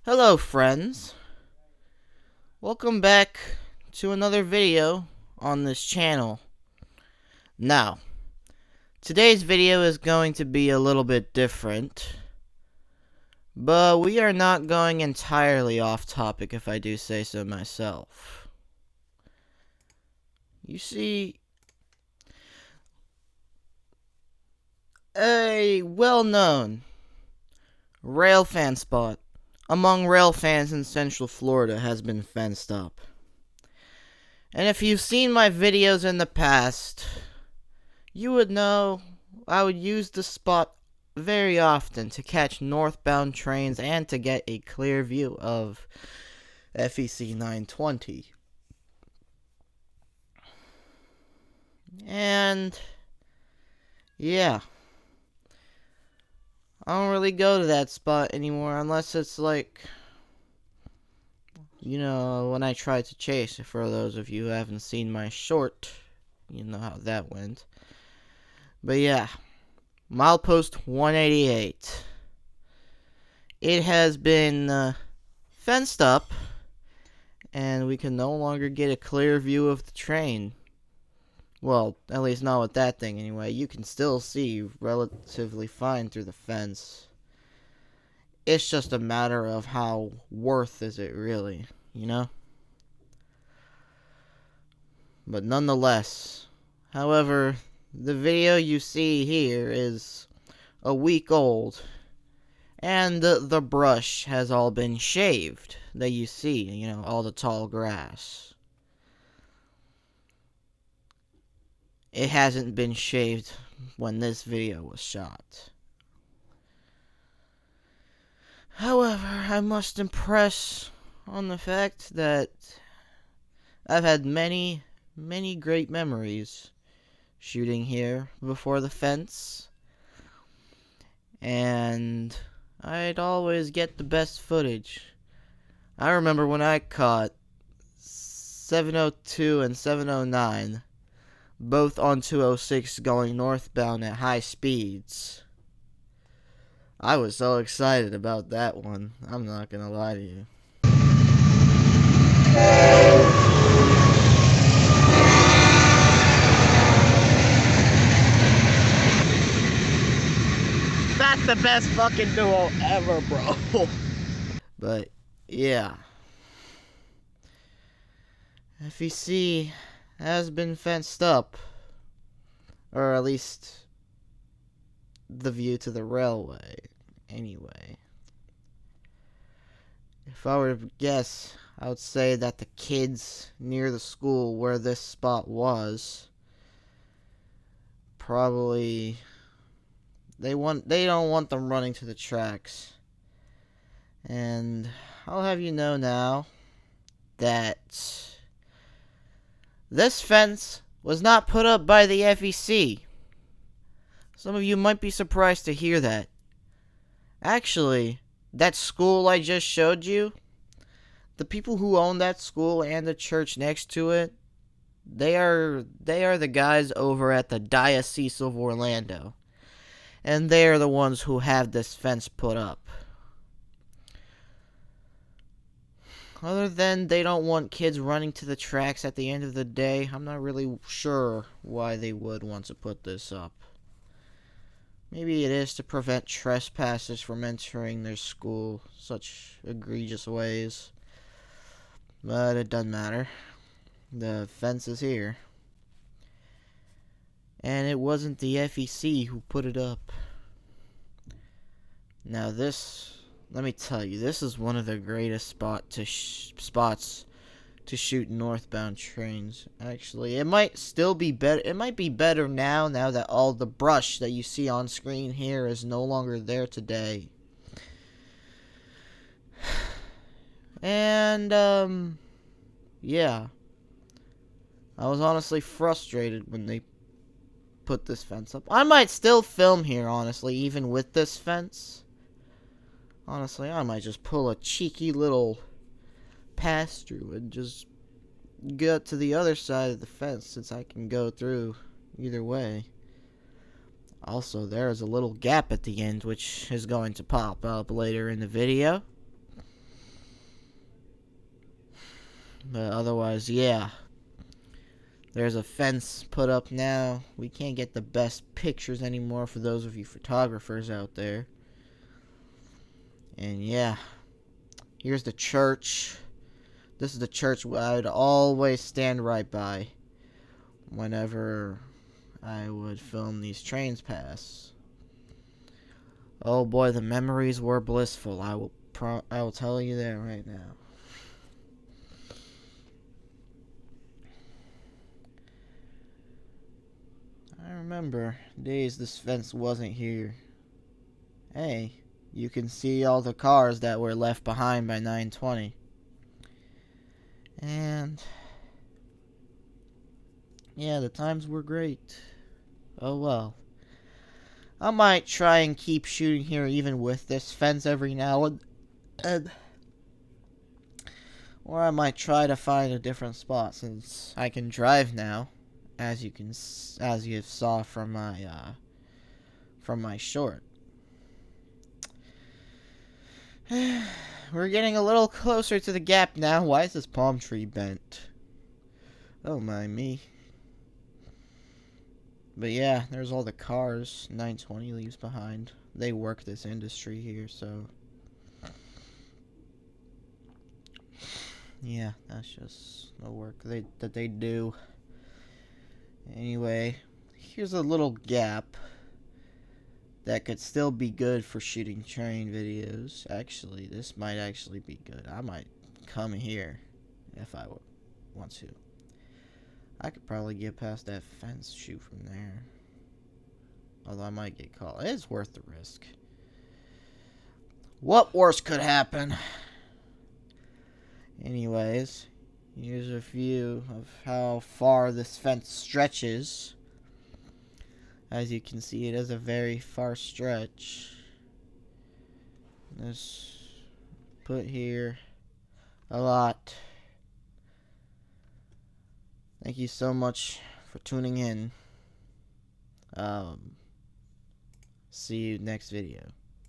Hello friends, welcome back to another video on this channel. Now, today's video is going to be a little bit different, but we are not going entirely off topic if I do say so myself. You see, a well-known Railfan spot among rail fans in Central Florida has been fenced up. And if you've seen my videos in the past, you would know I would use the spot very often to catch northbound trains and to get a clear view of FEC 920. And yeah, I don't really go to that spot anymore unless it's like, you know, when I try to chase. For those of you who haven't seen my short, you know how that went. But yeah, milepost 188. It has been fenced up, and we can no longer get a clear view of the train. Well, at least not with that thing anyway. You can still see relatively fine through the fence. It's just a matter of how worth is it really, you know? But nonetheless, however, the video you see here is a week old, and the brush has all been shaved that you see, you know, all the tall grass. It hasn't been shaved when this video was shot. However, I must impress on the fact that I've had many great memories shooting here before the fence, and I'd always get the best footage. I remember when I caught 702 and 709, both on 206 going northbound at high speeds. I was so excited about that one, I'm not gonna lie to you. That's the best fucking duo ever, bro. But, yeah. FEC has been fenced up. Or at least the view to the railway, anyway. If I were to guess, I would say that the kids near the school where this spot was probably they don't want them running to the tracks. And I'll have you know now that this fence was not put up by the FEC. Some of you might be surprised to hear that. Actually, that school I just showed you, the people who own that school and the church next to it, they are the guys over at the Diocese of Orlando. And they are the ones who have this fence put up. Other than they don't want kids running to the tracks at the end of the day, I'm not really sure why they would want to put this up. Maybe it is to prevent trespassers from entering their school such egregious ways. But it doesn't matter. The fence is here. And it wasn't the FEC who put it up. Now this, let me tell you, this is one of the greatest spots to shoot northbound trains. Actually, it might still be better. It might be better now that all the brush that you see on screen here is no longer there today. And yeah, I was honestly frustrated when they put this fence up. I might still film here, honestly, even with this fence. Honestly, I might just pull a cheeky little pass through and just get to the other side of the fence, since I can go through either way. Also, there is a little gap at the end which is going to pop up later in the video. But otherwise, yeah. There's a fence put up now. We can't get the best pictures anymore for those of you photographers out there. And yeah, here's the church. This is the church I'd always stand right by whenever I would film these trains pass. Oh boy, the memories were blissful. I will tell you that right now. I remember days this fence wasn't here. Hey, you can see all the cars that were left behind by 920. And yeah, the times were great. Oh well. I might try and keep shooting here even with this fence every now and then. Or I might try to find a different spot since I can drive now, as you saw from my short. We're getting a little closer to the gap now. Why is this palm tree bent? Oh my me. But yeah, there's all the cars 920 leaves behind. They work this industry here, so yeah, that's just the work that they do. Anyway, here's a little gap that could still be good for shooting train videos. Actually, this might actually be good. I might come here if I want to. I could probably get past that fence, shoot from there. Although I might get caught. It's worth the risk. What worse could happen? Anyways, here's a view of how far this fence stretches. As you can see, it is a very far stretch. Let's put here a lot. Thank you so much for tuning in. See you next video.